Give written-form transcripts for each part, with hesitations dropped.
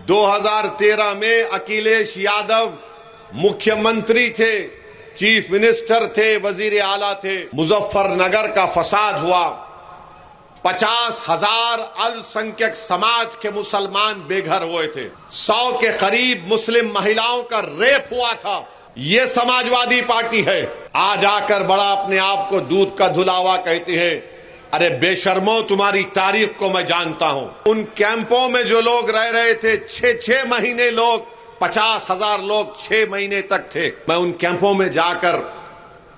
2013 में अखिलेश यादव मुख्यमंत्री थे, चीफ मिनिस्टर थे, वजीर आला थे। मुजफ्फरनगर का फसाद हुआ, 50,000 अल्पसंख्यक समाज के मुसलमान बेघर हुए थे, 100 के करीब मुस्लिम महिलाओं का रेप हुआ था। ये समाजवादी पार्टी है। आज आकर बड़ा अपने आप को दूध का धुलावा कहती है। अरे बेशर्मो, तुम्हारी तारीख को मैं जानता हूं। उन कैंपों में जो लोग रह रहे थे, 6-6 महीने लोग, 50,000 लोग 6 महीने तक थे। मैं उन कैंपों में जाकर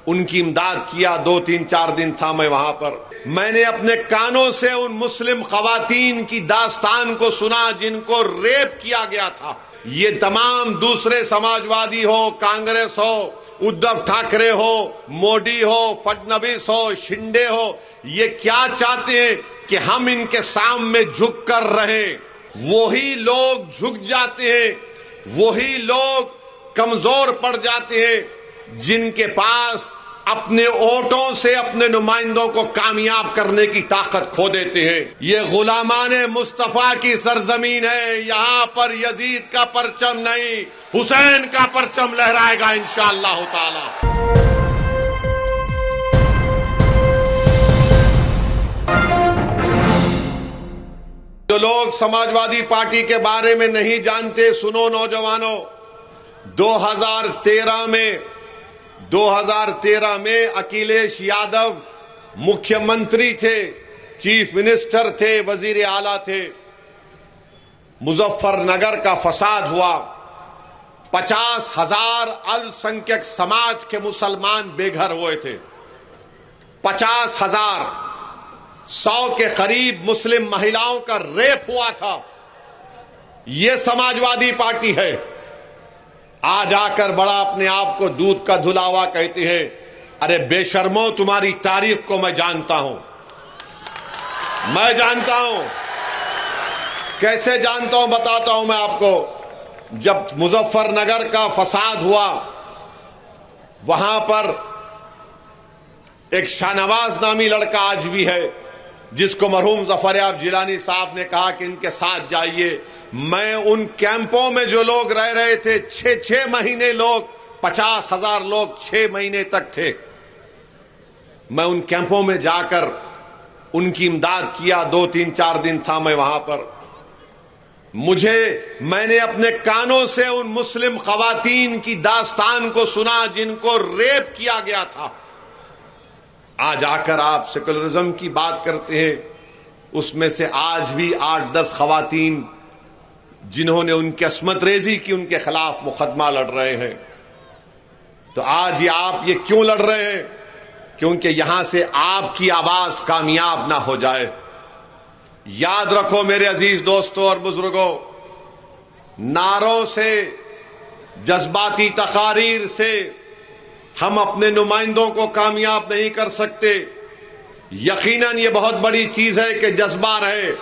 उनकी इमदाद किया। 2-3-4 दिन था मैं वहां पर। मैंने अपने कानों से उन मुस्लिम खवातीन की दास्तान को सुना जिनको रेप किया गया था। ये तमाम दूसरे समाजवादी हो, कांग्रेस हो, उद्धव ठाकरे हो, मोदी हो, फडणवीस हो, शिंदे हो, ये क्या चाहते हैं कि हम इनके सामने झुक कर रहें। वही लोग झुक जाते हैं, वही लोग कमजोर पड़ जाते हैं जिनके पास अपने वोटों से अपने नुमाइंदों को कामयाब करने की ताकत खो देते हैं। ये गुलामाने मुस्तफा की सरजमीन है। यहां पर यजीद का परचम नहीं, हुसैन का परचम लहराएगा इंशाअल्लाह ताला। जो लोग समाजवादी पार्टी के बारे में नहीं जानते, सुनो नौजवानों, 2013 में अखिलेश यादव मुख्यमंत्री थे, चीफ मिनिस्टर थे, वजीर आला थे। मुजफ्फरनगर का फसाद हुआ, 50,000 अल्पसंख्यक समाज के मुसलमान बेघर हुए थे, 50,000, 100 के करीब मुस्लिम महिलाओं का रेप हुआ था। यह समाजवादी पार्टी है। आज आकर बड़ा अपने आप को दूध का धुलावा कहती है। अरे बेशर्मो, तुम्हारी तारीख को मैं जानता हूं। मैं जानता हूं। कैसे जानता हूं बताता हूं मैं आपको। जब मुजफ्फरनगर का फसाद हुआ, वहां पर एक शाहनवाज नामी लड़का आज भी है, जिसको मरहूम ज़फ़रयाब जिलानी साहब ने कहा कि इनके साथ जाइए। मैं उन कैंपों में जो लोग रह रहे थे, 6-6 महीने लोग, 50,000 लोग 6 महीने तक थे। मैं उन कैंपों में जाकर उनकी इमदाद किया। 2-3-4 दिन था मैं वहां पर। मैंने अपने कानों से उन मुस्लिम खवातीन की दास्तान को सुना जिनको रेप किया गया था। आज आकर आप सेकुलरिज्म की बात करते हैं, उसमें से आज भी 8-10 खवातीन जिन्होंने उनकी अस्मत रेजी की, उनके खिलाफ मुकदमा लड़ रहे हैं। तो आज आप ये क्यों लड़ रहे हैं? क्योंकि यहां से आपकी आवाज कामयाब ना हो जाए। याद रखो मेरे अजीज दोस्तों और बुजुर्गों, नारों से, जज्बाती तकारीर से हम अपने नुमाइंदों को कामयाब नहीं कर सकते। यकीनन ये बहुत बड़ी चीज है कि जज्बा रहे,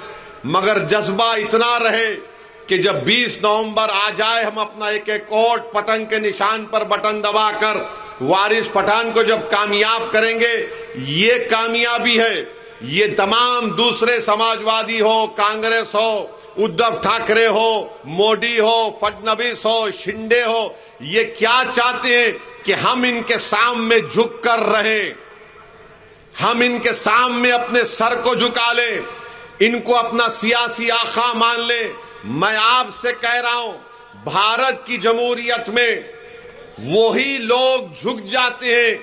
मगर जज्बा इतना रहे कि जब 20 नवंबर आ जाए, हम अपना एक एक वोट पतंग के निशान पर बटन दबाकर वारिस पठान को जब कामयाब करेंगे। ये कामयाबी है। ये तमाम दूसरे समाजवादी हो, कांग्रेस हो, उद्धव ठाकरे हो, मोदी हो, फडणवीस हो, शिंदे हो, ये क्या चाहते हैं कि हम इनके सामने झुक कर रहें, हम इनके सामने अपने सर को झुका लें, इनको अपना सियासी आका मान लें। मैं आपसे कह रहा हूं, भारत की जमहूरियत में वही लोग झुक जाते हैं,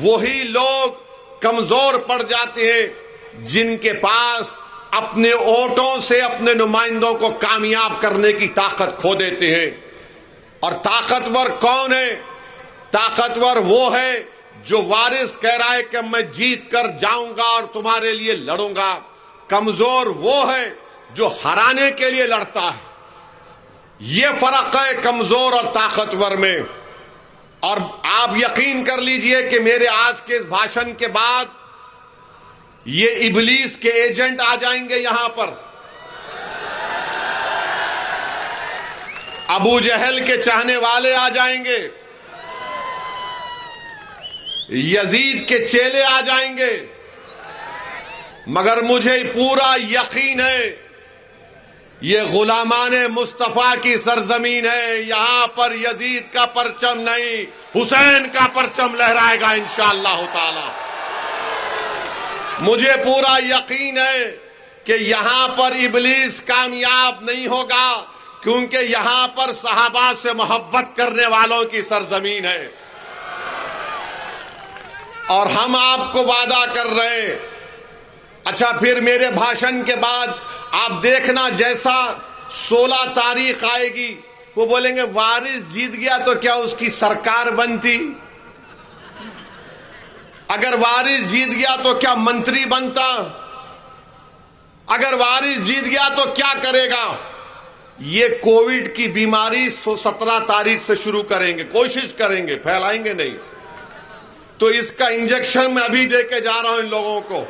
वही लोग कमजोर पड़ जाते हैं जिनके पास अपने वोटों से अपने नुमाइंदों को कामयाब करने की ताकत खो देते हैं। और ताकतवर कौन है? ताकतवर वो है जो वारिस कह रहा है कि मैं जीत कर जाऊंगा और तुम्हारे लिए लड़ूंगा। कमजोर वो है जो हराने के लिए लड़ता है। यह फर्क है कमजोर और ताकतवर में। और आप यकीन कर लीजिए कि मेरे आज के इस भाषण के बाद ये इबलीस के एजेंट आ जाएंगे यहां पर। अबू जहल के चाहने वाले आ जाएंगे, यजीद के चेले आ जाएंगे। मगर मुझे पूरा यकीन है ये गुलामाने मुस्तफा की सरजमीन है। यहां पर यजीद का परचम नहीं, हुसैन का परचम लहराएगा इंशाअल्लाह ताला। मुझे पूरा यकीन है कि यहां पर इब्लीस कामयाब नहीं होगा, क्योंकि यहां पर सहाबा से मोहब्बत करने वालों की सरजमीन है। और हम आपको वादा कर रहे हैं। अच्छा, फिर मेरे भाषण के बाद आप देखना, जैसा 16 तारीख आएगी वो बोलेंगे वारिस जीत गया तो क्या उसकी सरकार बनती? अगर वारिस जीत गया तो क्या मंत्री बनता? अगर वारिस जीत गया तो क्या करेगा? ये कोविड की बीमारी 17 तारीख से शुरू करेंगे, कोशिश करेंगे, फैलाएंगे नहीं। तो इसका इंजेक्शन मैं अभी देके जा रहा हूं इन लोगों को।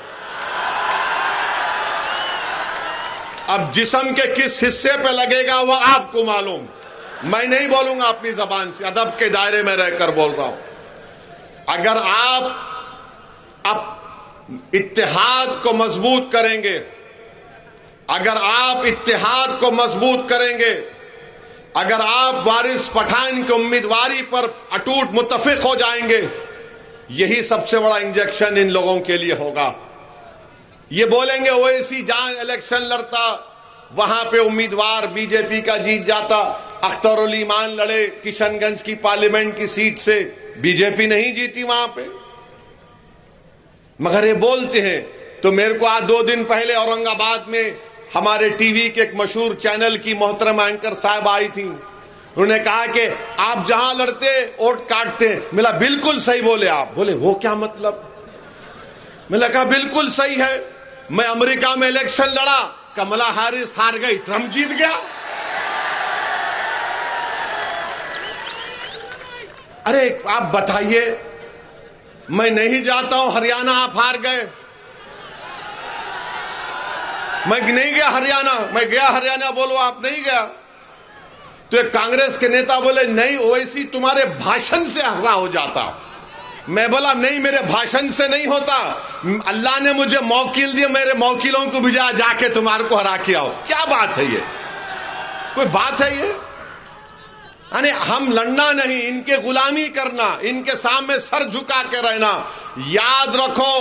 अब जिस्म के किस हिस्से पे लगेगा वह आपको मालूम, मैं नहीं बोलूंगा अपनी जबान से, अदब के दायरे में रहकर बोल रहा हूं। अगर आप अब इत्तेहाद को मजबूत करेंगे, अगर आप इत्तेहाद को मजबूत करेंगे, अगर आप वारिस पठान की उम्मीदवारी पर अटूट मुत्तफिक हो जाएंगे, यही सबसे बड़ा इंजेक्शन इन लोगों के लिए होगा। ये बोलेंगे ओवैसी जहां इलेक्शन लड़ता वहां पे उम्मीदवार बीजेपी का जीत जाता, अख्तरुल ईमान लड़े किशनगंज की पार्लियामेंट की सीट से, बीजेपी नहीं जीती वहां पे। मगर ये बोलते हैं। तो मेरे को आज 2 दिन पहले औरंगाबाद में हमारे टीवी के एक मशहूर चैनल की मोहतरम एंकर साहब आई थी। उन्होंने कहा कि आप जहां लड़ते वोट काटते। मिला बिल्कुल सही बोले आप। बोले वो क्या मतलब? मैंने कहा बिल्कुल सही है। मैं अमेरिका में इलेक्शन लड़ा, कमला हैरिस हार गई, ट्रंप जीत गया। अरे आप बताइए, मैं नहीं जाता हूं हरियाणा, आप हार गए। मैं नहीं गया हरियाणा, मैं गया हरियाणा, बोलो आप नहीं गया। तो एक कांग्रेस के नेता बोले नहीं ओवैसी तुम्हारे भाषण से हरा हो जाता। मैं बोला नहीं, मेरे भाषण से नहीं होता, अल्लाह ने मुझे मौकिल दिए, मेरे मौकिलों को भिजा जाके तुम्हारे को हरा के आओ। क्या बात है ये? कोई बात है ये? यानी हम लड़ना नहीं, इनके गुलामी करना, इनके सामने सर झुका के रहना। याद रखो,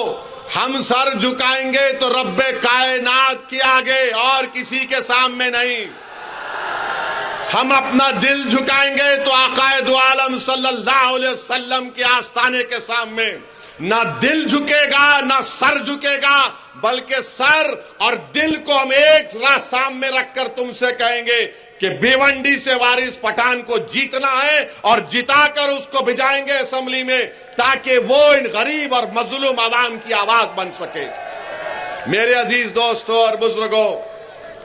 हम सर झुकाएंगे तो रब्बे कायनात के आगे और किसी के सामने नहीं। हम अपना दिल झुकाएंगे तो आकाए दो आलम सल्लल्लाहु अलैहि वसल्लम के आस्थाने के सामने। ना दिल झुकेगा ना सर झुकेगा, बल्कि सर और दिल को हम एक राह सामने रखकर तुमसे कहेंगे कि भिवंडी से वारिस पठान को जीतना है और जिताकर उसको भिजाएंगे असेंबली में, ताकि वो इन गरीब और मजलूम आवाम की आवाज बन सके। मेरे अजीज दोस्तों और बुजुर्गों,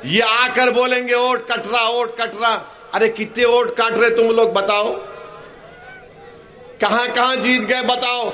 ये आकर बोलेंगे वोट कट रहा, वोट कट रहा। अरे कितने वोट काट रहे तुम लोग बताओ? कहां कहां जीत गए बताओ?